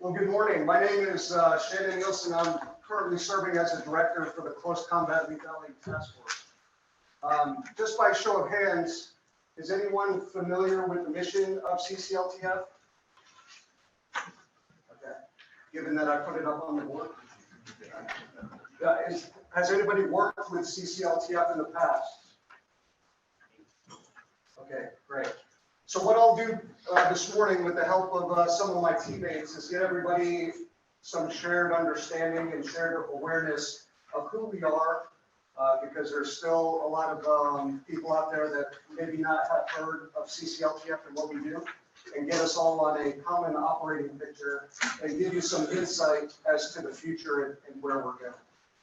Well, good morning. My name is Shannon Nielsen. I'm currently serving as a director for the Close Combat Lethality Task Force. Just by show of hands, is anyone familiar with the mission of CCLTF? Okay. Given that I put it up on the board. Has anybody worked with CCLTF in the past? Okay, great. So what I'll do this morning with the help of some of my teammates is get everybody some shared understanding and shared awareness of who we are, because there's still a lot of people out there that maybe not have heard of CCLTF and what we do, and get us all on a common operating picture and give you some insight as to the future and where we're going.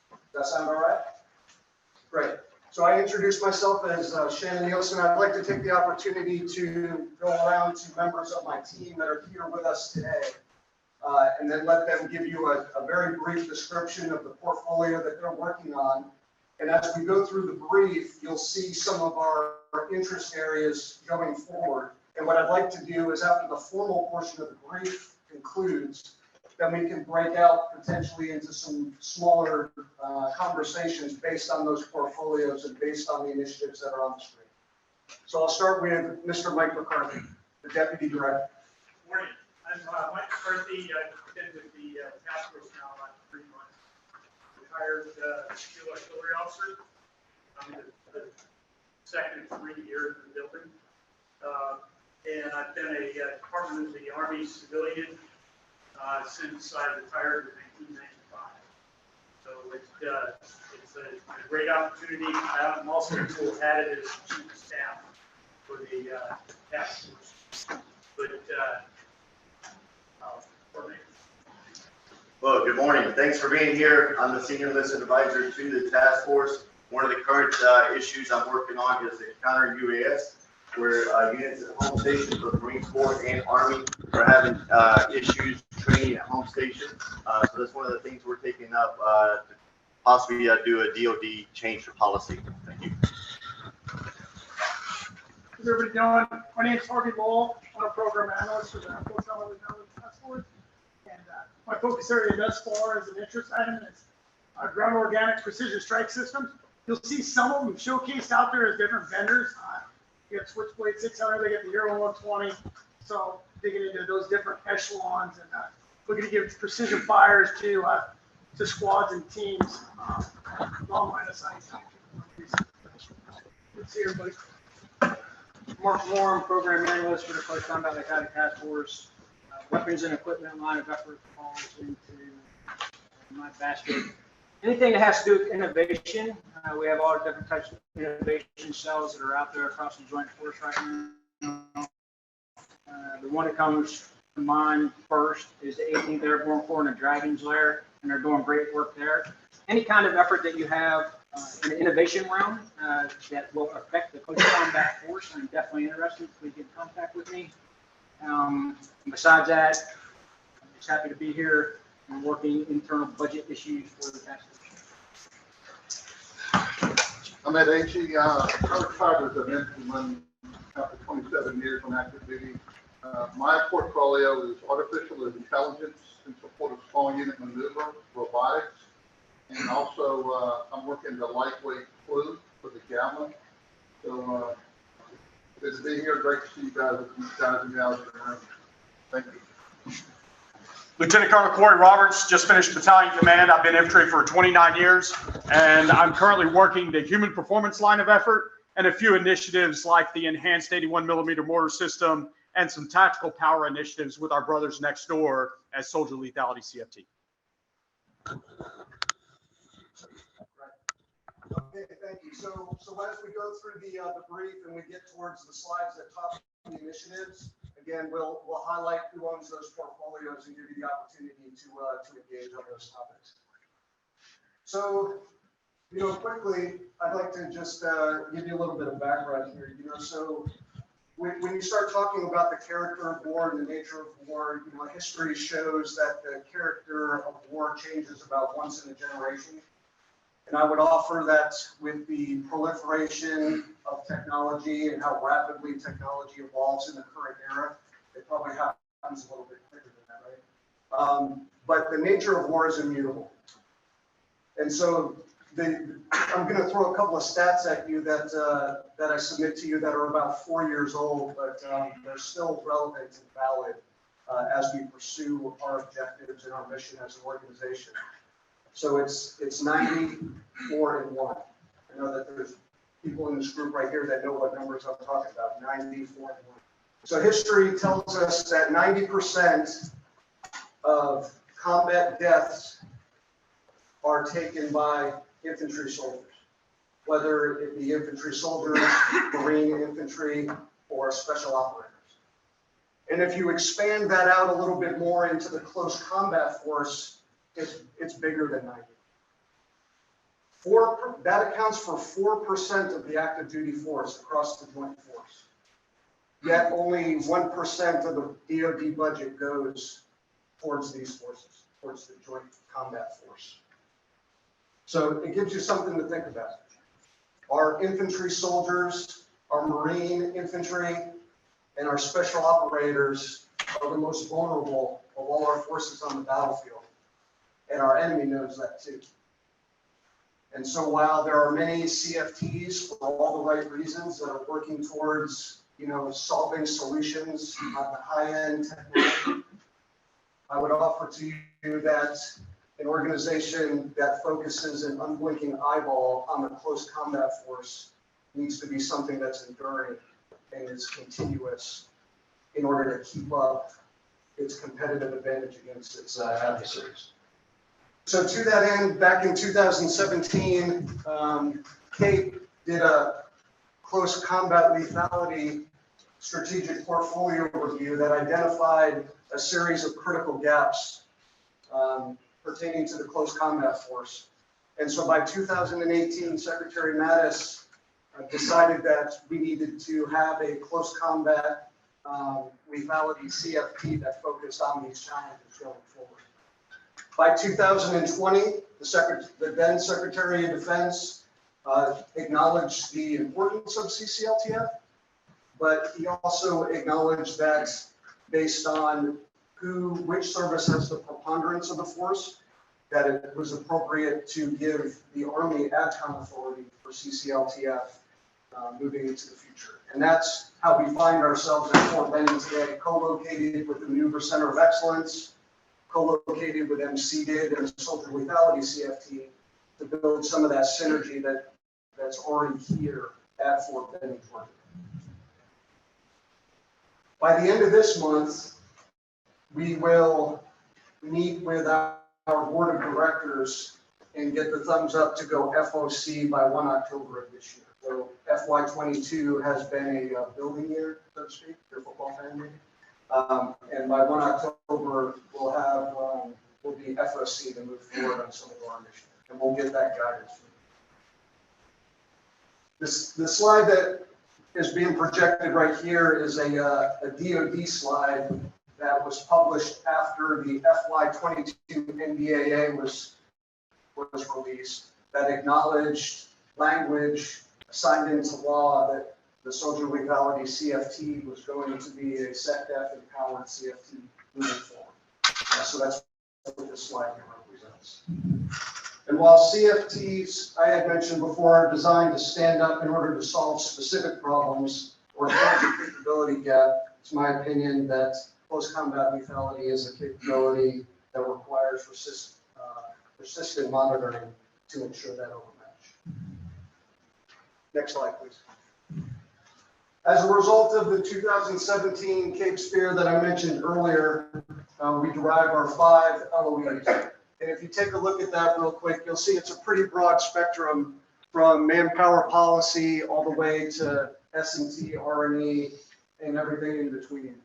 Does that sound all right? Great. So I introduced myself as Shannon Nielsen. I'd like to take the opportunity to go around to members of my team that are here with us today, and then let them give you a very brief description of the portfolio that they're working on. And as we go through the brief, you'll see some of our interest areas going forward. And what I'd like to do is, after the formal portion of the brief concludes, then we can break out potentially into some smaller conversations based on those portfolios and based on the initiatives that are on the screen. So I'll start with Mr. Mike McCarthy, the Deputy Director. Good morning. I'm Mike McCarthy. I've been with the task force now about 3 months. Retired field artillery officer. I'm the second of 3 years in the building. And I've been a Department of the Army civilian since I retired in 1995. So it's a great opportunity. I'm also added as chief of staff for the task force. But well, good morning. Thanks for being here. I'm the senior enlisted advisor to the task force. One of the current issues I'm working on is the counter UAS, where units at home stations for the Marine Corps and Army are having issues training at home stations. So that's one of the things we're taking up to possibly do a DoD change for policy. Thank you. How's everybody doing? My name is Harvey Lowell. I'm a program analyst for the Close Combat Lethality Task Force. And my focus area thus far as an interest item is ground organic precision strike systems. You'll see some of them showcased out there as different vendors. You have Switchblade 600, they get the Hero 120. So digging into those different echelons and looking to give precision fires to squads and teams. Long line of sight. Good to see everybody. Mark Warren, Program Analyst for the Close Combat Lethality Task Force. Weapons and equipment line of effort falls into my basket. Anything that has to do with innovation, we have all different types of innovation cells that are out there across the Joint Force right now. The one that comes to mind first is the 18th Airborne Corps and the Dragon's Lair, and they're doing great work there. Any kind of effort that you have in the innovation realm that will affect the Close Combat Force, I'm definitely interested. Please get in contact with me. Besides that, I'm just happy to be here and working internal budget issues for the task force. I'm at HE. I retired as an infantryman after 27 years on active duty. My portfolio is artificial intelligence in support of small unit maneuver, robotics, and also I'm working the lightweight crew for the Gamma. So good to be here. Great to see you guys and gals in the room. Thank you. Lieutenant Colonel Corey Roberts, just finished battalion command. I've been infantry for 29 years, and I'm currently working the human performance line of effort and a few initiatives like the enhanced 81mm mortar system and some tactical power initiatives with our brothers next door as Soldier Lethality CFT. Okay, thank you. So as we go through the brief and we get towards the slides that talk about the initiatives, again, we'll highlight who owns those portfolios and give you the opportunity to engage on those topics. So, quickly, I'd like to just give you a little bit of background here. So when you start talking about the character of war and the nature of war, history shows that the character of war changes about once in a generation. And I would offer that with the proliferation of technology and how rapidly technology evolves in the current era, it probably happens a little bit quicker than that, right? But the nature of war is immutable. And so I'm going to throw a couple of stats at you that I submit to you that are about 4 years old, but they're still relevant and valid as we pursue our objectives and our mission as an organization. So it's 94 and 1. I know that there's people in this group right here that know what numbers I'm talking about, 94 and 1. So history tells us that 90% of combat deaths are taken by infantry soldiers, whether it be infantry soldiers, Marine infantry, or special operators. And if you expand that out a little bit more into the close combat force, it's bigger than 90. That accounts for 4% of the active duty force across the joint force. Yet only 1% of the DoD budget goes towards these forces, towards the joint combat force. So it gives you something to think about. Our infantry soldiers, our Marine infantry, and our special operators are the most vulnerable of all our forces on the battlefield. And our enemy knows that too. And so while there are many CFTs for all the right reasons that are working towards, solving solutions on the high-end technology, I would offer to you that an organization that focuses an unblinking eyeball on the close combat force needs to be something that's enduring and is continuous in order to keep up its competitive advantage against its adversaries. So to that end, back in 2017, Kate did a close combat lethality strategic portfolio review that identified a series of critical gaps pertaining to the close combat force. And so by 2018, Secretary Mattis decided that we needed to have a close combat lethality CFP that focused on these challenges going forward. By 2020, the then Secretary of Defense acknowledged the importance of CCLTF, but he also acknowledged that based on which service has the preponderance of the force, that it was appropriate to give the Army ADCOM authority for CCLTF moving into the future. And that's how we find ourselves at Fort Benning today, co-located with the Maneuver Center of Excellence, co-located with MCDID and Soldier Lethality CFT to build some of that synergy that's already here at Fort Benning, Georgia. By the end of this month, we will meet with our board of directors and get the thumbs up to go FOC by 1 October of this year. So FY22 has been a building year, so to speak, your football fan maybe. And by 1 October, we'll be FOC to move forward on some of our initiatives, and we'll get that guidance. The slide that is being projected right here is a DoD slide that was published after the FY22 NDAA was released that acknowledged language signed into law that the Soldier Lethality CFT was going to be a SecDef empowered CFT moving forward. So that's what this slide here represents. And while CFTs, I had mentioned before, are designed to stand up in order to solve specific problems or fill the capability gap, it's my opinion that close combat lethality is a capability that requires persistent monitoring to ensure that overmatch. Next slide, please. As a result of the 2017 Cape Spear that I mentioned earlier, we derive our 5 LOEs. And if you take a look at that real quick, you'll see it's a pretty broad spectrum from manpower policy all the way to S&T, R&E, and everything in between.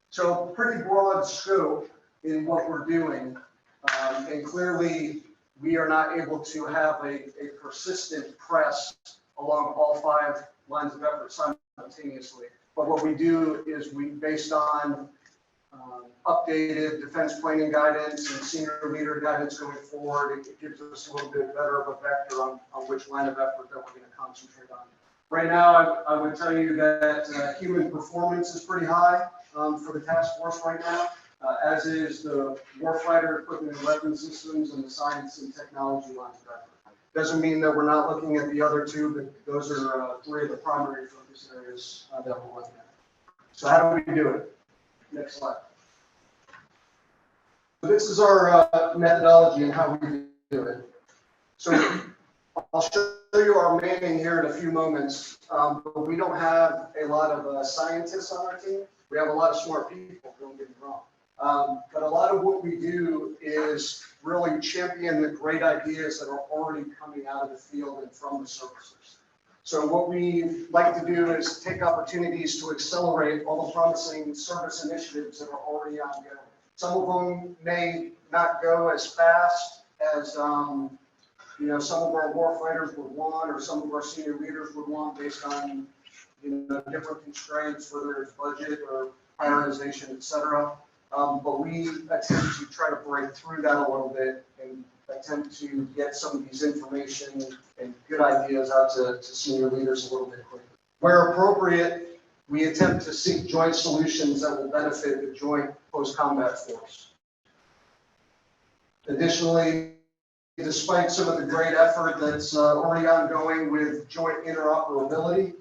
So pretty broad scope in what we're doing. And clearly, we are not able to have a persistent press along all 5 lines of effort simultaneously. But what we do is based on updated defense planning guidance and senior leader guidance going forward, it gives us a little bit better of a vector on which line of effort that we're going to concentrate on. Right now, I would tell you that human performance is pretty high for the task force right now. as is the warfighter equipment and weapon systems and the science and technology lines of effort. Doesn't mean that we're not looking at the other two, but those are three of the primary focus areas that we're looking at. So how do we do it? Next slide. So this is our methodology and how we do it. So I'll show you our manning here in a few moments, but we don't have a lot of scientists on our team. We have a lot of smart people, don't get me wrong. But a lot of what we do is really champion the great ideas that are already coming out of the field and from the services. So what we like to do is take opportunities to accelerate all the promising service initiatives that are already ongoing. Some of them may not go as fast as some of our warfighters would want, or some of our senior leaders would want, based on different constraints, whether it's budget or prioritization, et cetera. But we attempt to try to break through that a little bit and attempt to get some of these information and good ideas out to senior leaders a little bit quicker. Where appropriate, we attempt to seek joint solutions that will benefit the joint post-combat force. Additionally, despite some of the great effort that's already ongoing with joint interoperability,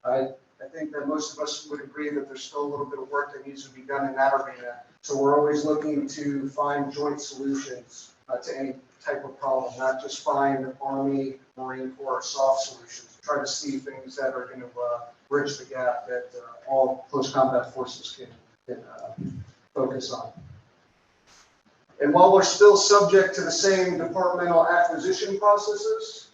I think that most of us would agree that there's still a little bit of work that needs to be done in that arena. So we're always looking to find joint solutions to any type of problem, not just find Army, Marine Corps soft solutions. Try to see things that are going to bridge the gap that all post-combat forces can focus on. And while we're still subject to the same departmental acquisition processes,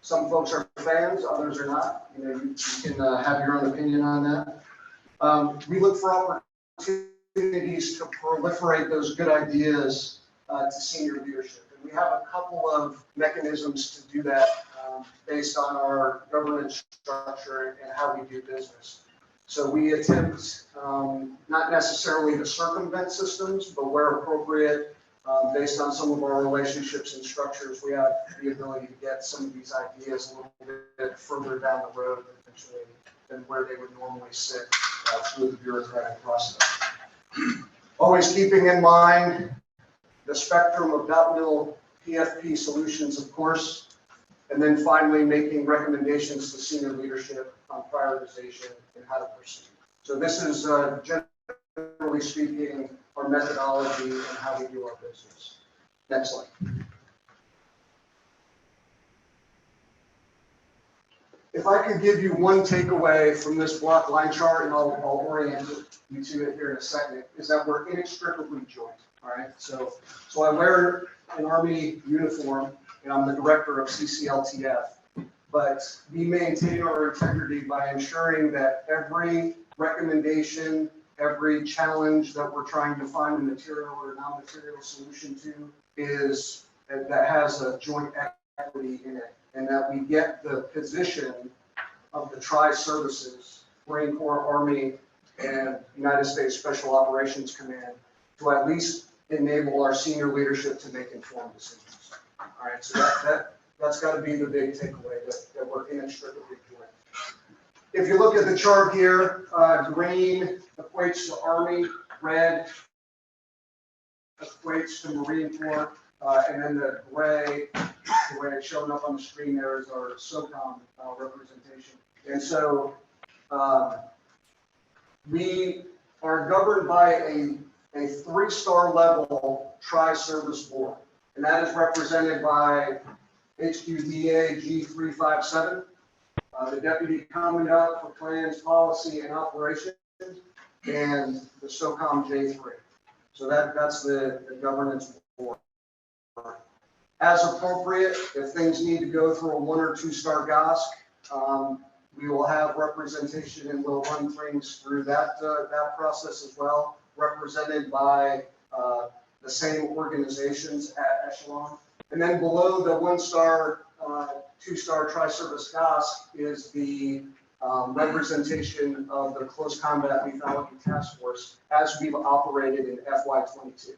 some folks are fans, others are not. You can have your own opinion on that. We look for opportunities to proliferate those good ideas to senior leadership. And we have a couple of mechanisms to do that based on our governance structure and how we do business. So we attempt not necessarily to circumvent systems, but where appropriate, based on some of our relationships and structures, we have the ability to get some of these ideas a little bit further down the road potentially than where they would normally sit through the bureaucratic process. Always keeping in mind the spectrum of .mil PFP solutions, of course, and then finally making recommendations to senior leadership on prioritization and how to proceed. So this is generally speaking our methodology and how we do our business. Next slide. If I could give you one takeaway from this block line chart, and I'll orient you to it here in a second, is that we're inextricably joined. All right. So I wear an Army uniform, and I'm the director of CCLTF. But we maintain our integrity by ensuring that every recommendation, every challenge that we're trying to find a material or non-material solution to is that has a joint equity in it, and that we get the position of the tri-services, Marine Corps, Army, and United States Special Operations Command, to at least enable our senior leadership to make informed decisions. All right, so that's got to be the big takeaway, that we're inextricably joined. If you look at the chart here, green equates to Army, red equates to Marine Corps, and then the gray, the way it's showing up on the screen there, is our SOCOM representation. And so we are governed by a 3-star level tri-service board, and that is represented by HQDA G357, the Deputy Commandant for Plans, Policy, and Operations, and the SOCOM J3. So that's the governance board. As appropriate, if things need to go through a 1 or 2-star GOSC, we will have representation, and we'll run things through that process as well, represented by the same organizations at echelon. And then below the 1-star, 2-star tri-service GOSC is the representation of the Close Combat Lethality Task Force as we've operated in FY22.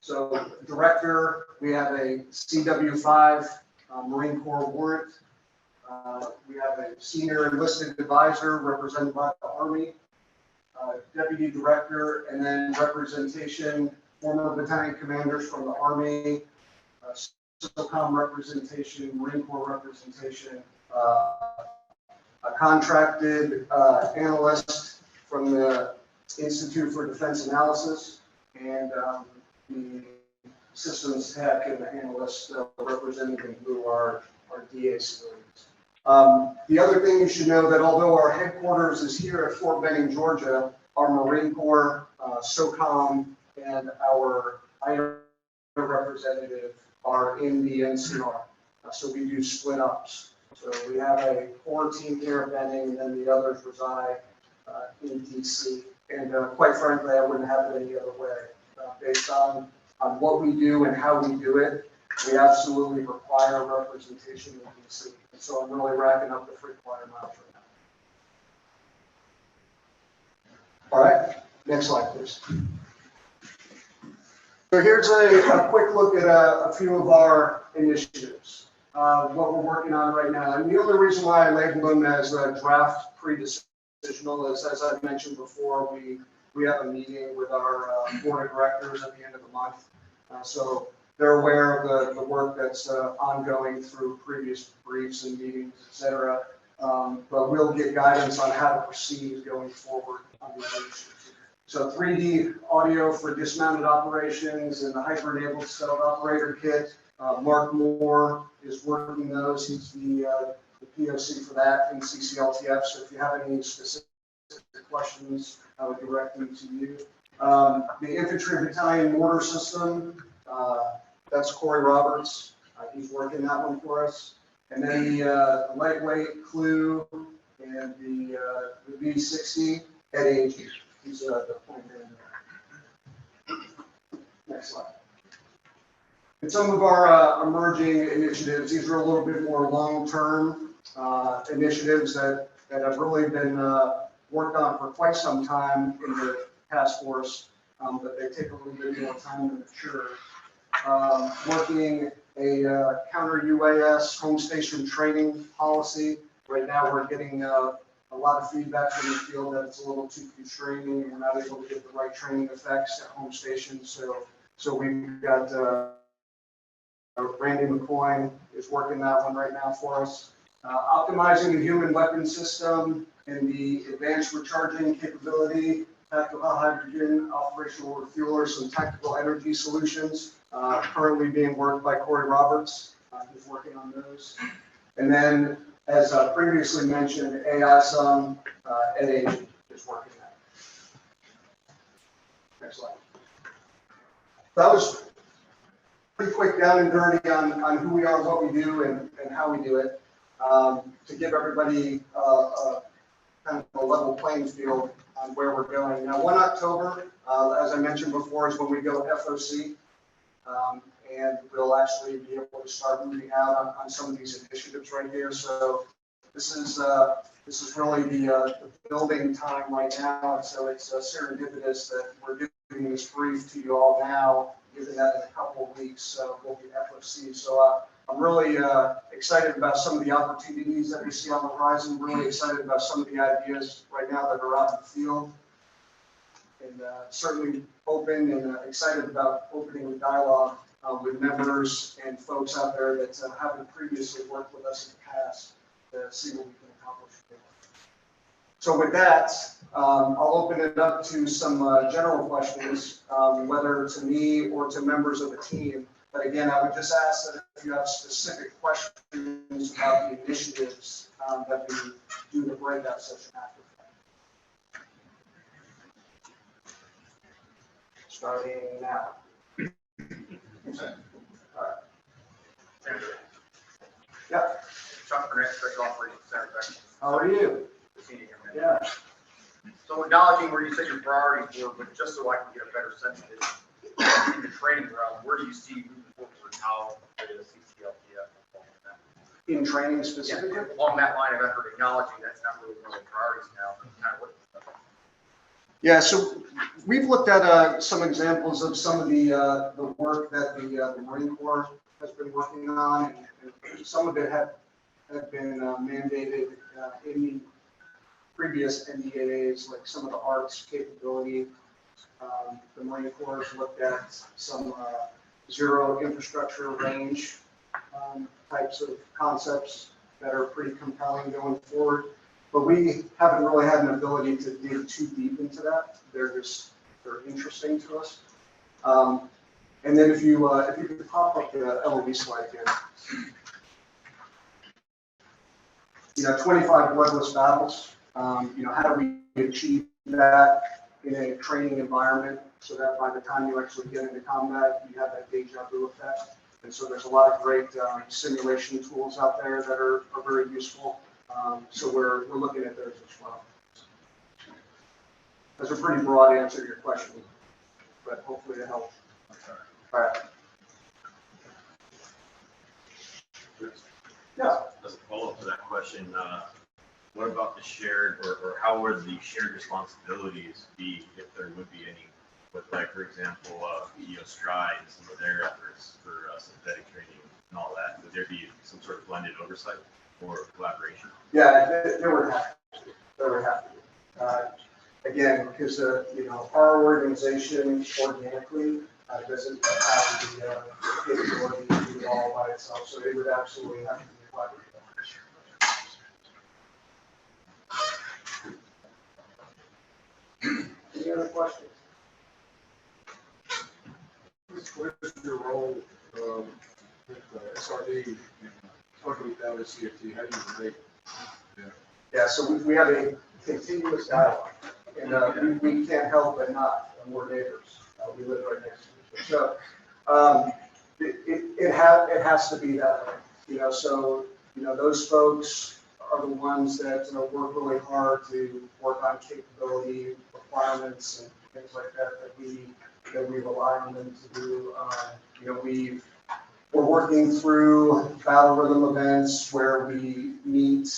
So director, we have a CW5 Marine Corps warrant. We have a senior enlisted advisor represented by the Army. deputy director, and then representation, former battalion commanders from the Army, SOCOM representation, Marine Corps representation, a contracted analyst from the Institute for Defense Analysis, and the systems tech and the analyst representative who are DA civilians. The other thing you should know that although our headquarters is here at Fort Benning, Georgia, our Marine Corps, SOCOM, and our IO representative are in the NCR. So we do split ups. So we have a core team here at Benning, and then the others reside in DC. And quite frankly, I wouldn't have it any other way. Based on what we do and how we do it, we absolutely require representation in DC. And so I'm really racking up the frequent miles right now. All right, next slide, please. So here's a quick look at a few of our initiatives, what we're working on right now. And the only reason why I labeled them as a draft pre-decisional is, as I mentioned before, we have a meeting with our board of directors at the end of the month. So they're aware of the work that's ongoing through previous briefs and meetings, et cetera. But we'll get guidance on how to proceed going forward on these initiatives. So 3D audio for dismounted operations and the hyper-enabled stealth operator kit. Mark Moore is working those. He's the POC for that in CCLTF. So if you have any specific questions, I would direct them to you. The infantry battalion mortar system, that's Corey Roberts. He's working that one for us. And then the lightweight clue and the V60 at AG. He's the point in there. Next slide. And some of our emerging initiatives, these are a little bit more long-term initiatives that have really been worked on for quite some time in the task force, but they take a little bit more time to mature. Working a counter UAS home station training policy. Right now we're getting a lot of feedback from the field that it's a little too constraining and we're not able to get the right training effects at home stations. So we've got Randy McCoy is working that one right now for us. Optimizing the human weapon system and the advanced recharging capability, tactical hydrogen, operational refuelers, and tactical energy solutions, currently being worked by Corey Roberts. He's working on those. And then, as previously mentioned, AISM at AG is working that. Next slide. That was pretty quick down and dirty on who we are, what we do, and how we do it, to give everybody kind of a level playing field on where we're going. Now, 1 October, as I mentioned before, is when we go FOC, and we'll actually be able to start moving out on some of these initiatives right here. So this is really the building time right now, and so it's serendipitous that we're giving this brief to you all now, given that in a couple of weeks we'll be FOC. So I'm really excited about some of the opportunities that we see on the horizon. Really excited about some of the ideas right now that are out in the field, and certainly open and excited about opening the dialogue with members and folks out there that haven't previously worked with us in the past to see what we can accomplish. So with that, I'll open it up to some general questions, whether to me or to members of the team. But again, I would just ask that if you have specific questions about the initiatives that we do the breakout session after. Starting now. All right. Yeah. Chuck Burnett, Special Operations Center. How are you? Yeah. So acknowledging where you said your priorities were, but just so I can get a better sense of it, in the training ground, where do you see moving forward and how the CCLTF In training specifically? Yeah, along that line of effort, acknowledging that's not really one of the priorities now, but kind of what. Yeah, so we've looked at some examples of some of the work that the Marine Corps has been working on, and some of it have been mandated in previous NDAs, like some of the arts capability. The Marine Corps has looked at some zero infrastructure range types of concepts that are pretty compelling going forward. But we haven't really had an ability to dig too deep into that. They're interesting to us. And then if you could pop up the LOB slide again. 25 bloodless battles. How do we achieve that in a training environment so that by the time you actually get into combat, you have that deja vu effect? And so there's a lot of great simulation tools out there that are very useful. So we're looking at those as well. That's a pretty broad answer to your question, but hopefully it helps. All right. Yeah. As a follow-up to that question, what about the shared, or how would the shared responsibilities be if there would be any, with like, for example, PEO Stride and some of their efforts for synthetic training and all that? Would there be some sort of blended oversight or collaboration? Yeah, there would have to be. There would have to be. Again, because our organization organically doesn't have the capability to do it all by itself, so it would absolutely have to be collaborative. Any other questions? What is your role with SRD and talking with CFT? How do you relate? Yeah, so we have a continuous dialogue, and we can't help but not, and we're neighbors. We live right next to each other. So it has to be that way, So those folks are the ones that work really hard to work on capability requirements and things like that we rely on them to do. We're working through battle rhythm events where we meet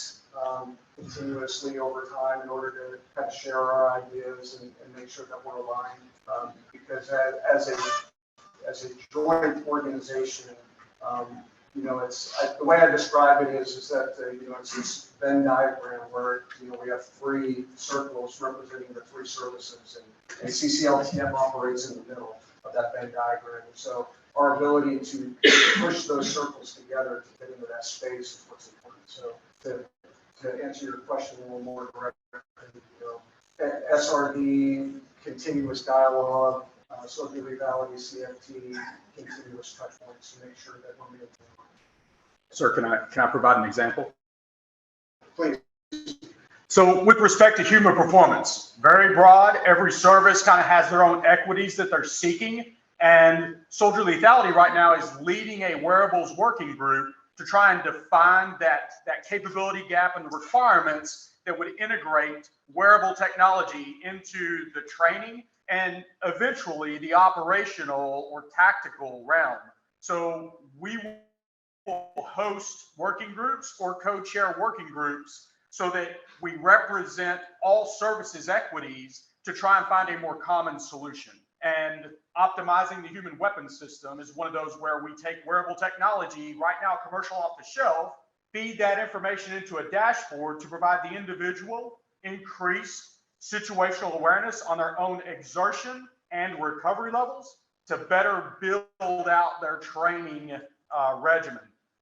continuously over time in order to kind of share our ideas and make sure that we're aligned. Because as a joint organization, it's the way I describe it is that it's this Venn diagram where we have three circles representing the three services, and CCLTM operates in the middle of that Venn diagram. And so our ability to push those circles together to get into that space is what's important. So to answer your question a little more directly, SRD, continuous dialogue, Silicon Lethality, CFT, continuous touch points to make sure that we're making. Sir, can I provide an example? Please. So with respect to human performance, very broad, every service kind of has their own equities that they're seeking. And Soldier Lethality right now is leading a wearables working group to try and define that capability gap and the requirements that would integrate wearable technology into the training and eventually the operational or tactical realm. So we will host working groups or co-chair working groups so that we represent all services equities to try and find a more common solution. And optimizing the human weapons system is one of those where we take wearable technology, right now commercial off the shelf, feed that information into a dashboard to provide the individual increased situational awareness on their own exertion and recovery levels to better build out their training regimen.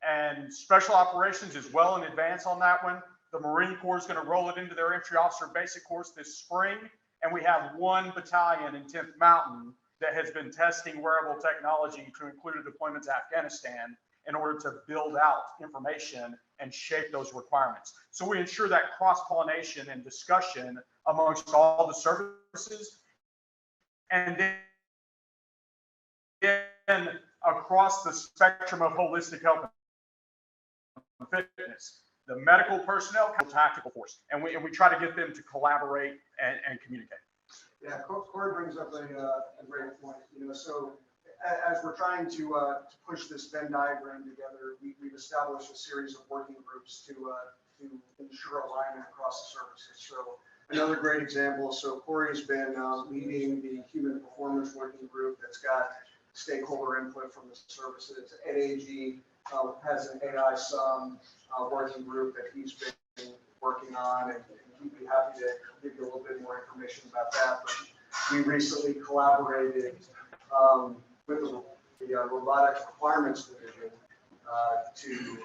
And special operations is well in advance on that one. The Marine Corps is going to roll it into their entry officer basic course this spring. And we have one battalion in 10th Mountain that has been testing wearable technology to include a deployment to Afghanistan in order to build out information and shape those requirements. So we ensure that cross-pollination and discussion amongst all the services. And then across the spectrum of holistic health and fitness, the medical personnel, tactical force, and we try to get them to collaborate and communicate. Yeah, Corey brings up a great point. So as we're trying to push this Venn diagram together, we've established a series of working groups to ensure alignment across the services. So another great example. So Corey's been leading the human performance working group that's got stakeholder input from the services. NAG has an AI working group that he's been working on and he'd be happy to give you a little bit more information about that. But we recently collaborated with the Robotics Requirements Division to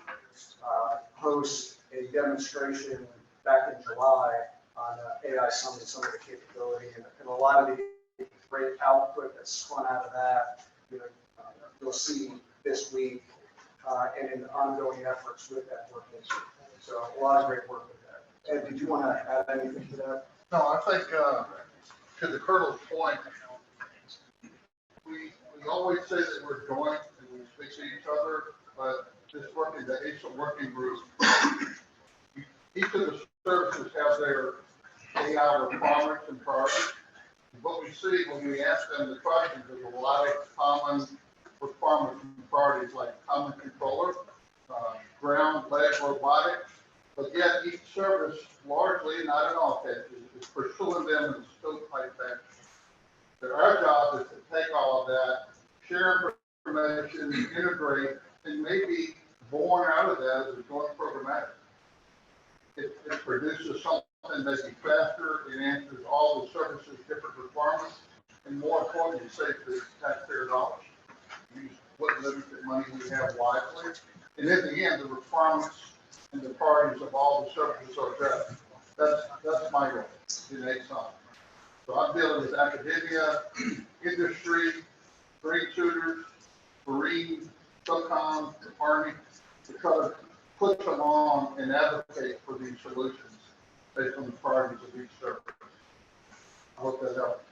host a demonstration back in July on AI Summit, some of the capability, and a lot of the great output that's spun out of that, you'll see this week, and in ongoing efforts with that work. So a lot of great work with that. Ed, did you want to add anything to that? No, I think, to the Colonel's point, we always say that we're joint and we speak to each other, but this working, the ASA working group, each of the services have their AI requirements and priorities. What we see when we ask them the questions is a lot of common requirements and priorities, like common controller, ground leg robotics, but yet each service largely, not in all cases, is pursuing them in scope type fashion. That our job is to take all of that, share information, integrate, and maybe born out of that is a joint programmatic. It produces something maybe faster, it answers all the services' different requirements, and more importantly, saves the taxpayer dollars. Use what limited money we have wisely, and in the end, the requirements and the priorities of all the services are addressed. That's my role in ASON. So I'm dealing with academia, industry, green shooters, Marine, SOCOM, Army, to try to put them on and advocate for these solutions based on the priorities of each service. I hope that helps.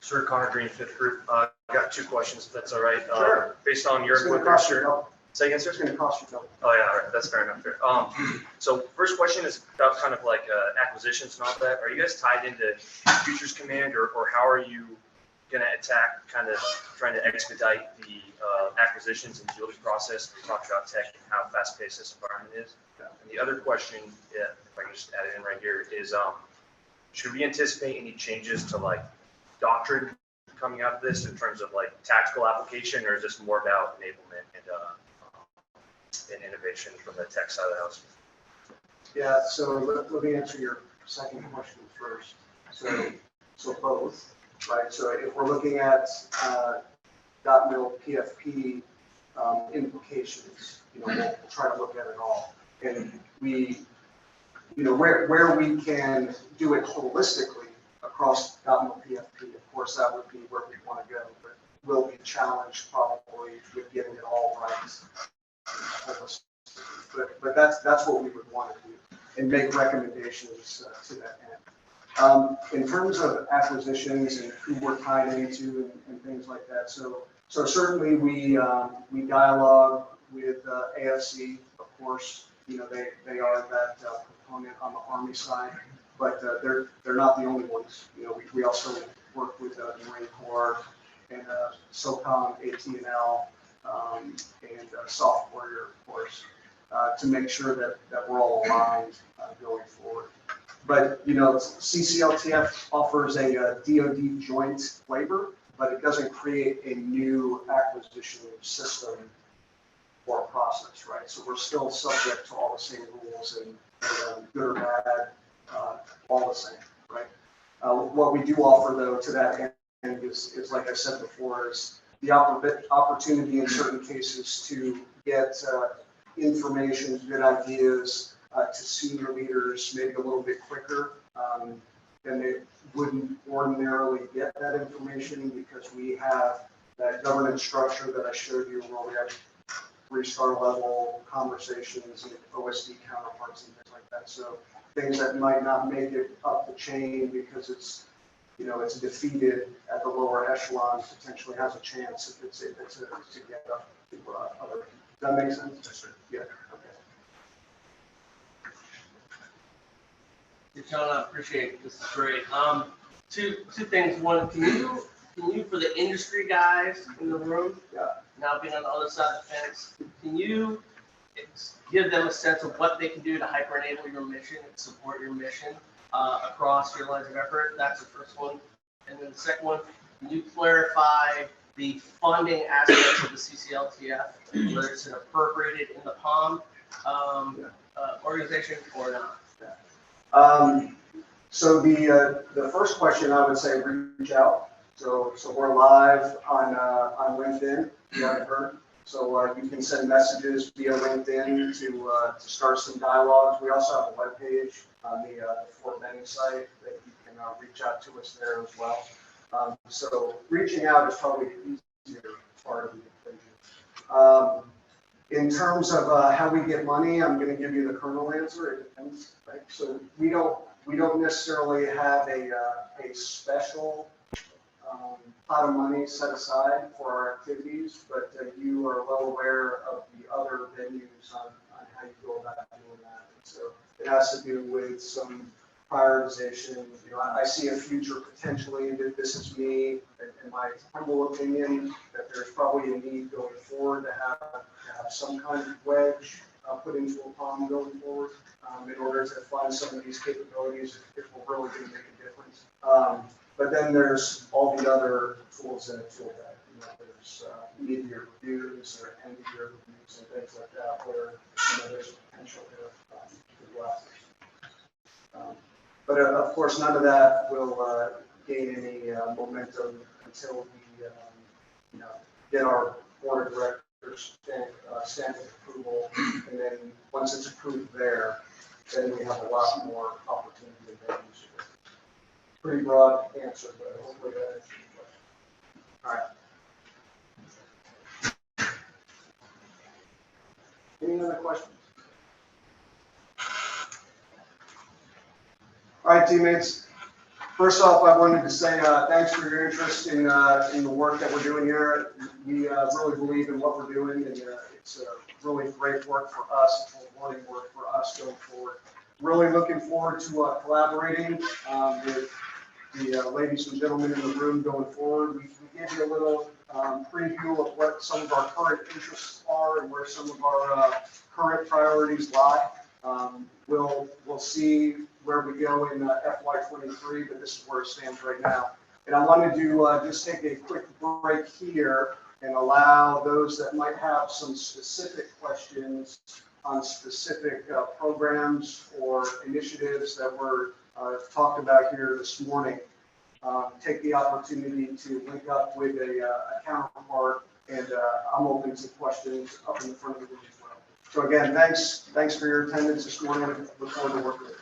Sir, Connor Green, Fifth Group. I got two questions, if that's all right. Sure. Based on your It's going to equipment, cost you double. say again, sir? It's going to cost you double. Oh, yeah, all right, that's fair enough. So first question is about kind of like acquisitions and all that. Are you guys tied into Futures Command, or how are you going to attack, kind of trying to expedite the acquisitions and deals process? We talked about tech and how fast-paced this environment is. And the other question, if I can just add it in right here, is should we anticipate any changes to like doctrine coming out of this in terms of like tactical application, or is this more about enablement and innovation from the tech side of the house? Yeah, so let me answer your second question first. So both, right? So if we're looking at .mil PFP implications, we'll try to look at it all. And we, where we can do it holistically across .mil PFP, of course, that would be where we want to go, but we'll be challenged probably with getting it all right. But that's what we would want to do and make recommendations to that end. In terms of acquisitions and who we're tied into and things like that, so certainly we dialogue with AFC, of course. They are that component on the Army side, but they're not the only ones. We also work with the Marine Corps and SOCOM, AT&L, and Soft Warrior, of course, to make sure that we're all aligned going forward. But, CCLTF offers a DoD joint flavor, but it doesn't create a new acquisition system or process, right? So we're still subject to all the same rules and good or bad, all the same, right? What we do offer, though, to that end is like I said before, is the opportunity in certain cases to get information, good ideas to senior leaders maybe a little bit quicker than they wouldn't ordinarily get that information, because we have that governance structure that I showed you where we have 3-star level conversations and OSD counterparts and things like that. So things that might not make it up the chain because it's defeated at the lower echelon potentially has a chance if it's to get up to other. Does that make sense? Yes, sir. Yeah. Hey, John, I appreciate it. This is great. Two things. One, can you for the industry guys in the room, now being on the other side of the fence, can you give them a sense of what they can do to hyper enable your mission and support your mission across your lines of effort? That's the first one. And then the second one, can you clarify the funding aspects of the CCLTF, whether it's appropriated in the POM organization or not? So the first question, I would say reach out. So we're live on LinkedIn, if you haven't heard. So you can send messages via LinkedIn to start some dialogues. We also have a webpage on the Fort Benning site that you can reach out to us there as well. So reaching out is probably the easier part of the equation. In terms of how we get money, I'm going to give you the kernel answer. It depends, right? So we don't necessarily have a special pot of money set aside for our activities, but you are well aware of the other venues on how you go about doing that. And so it has to do with some prioritization. You know, I see a future potentially that this is me, in my humble opinion, that there's probably a need going forward to have some kind of wedge put into a pond going forward in order to fund some of these capabilities if we're really going to make a difference. But then there's all the other tools in the tool bag. You know, there's mid-year reviews or end-of-year reviews and things like that where there's potential to go after. But of course, none of that will gain any momentum until we get our board of directors stamp of approval. And then once it's approved there, then we have a lot more opportunity to venues. Pretty broad answer, but hopefully that answers your question. All right. Any other questions? All right, teammates. First off, I wanted to say thanks for your interest in the work that we're doing here. We really believe in what we're doing, and it's really great work for us. It's rewarding work for us going forward. Really looking forward to collaborating with the ladies and gentlemen in the room going forward. We gave you a little preview of what some of our current interests are and where some of our current priorities lie. We'll see where we go in FY23, but this is where it stands right now. And I wanted to just take a quick break here and allow those that might have some specific questions on specific programs or initiatives that were talked about here this morning, take the opportunity to link up with a counterpart, and I'm open to questions up in the front of the room as well. So again, thanks for your attendance this morning. Look forward to working with you.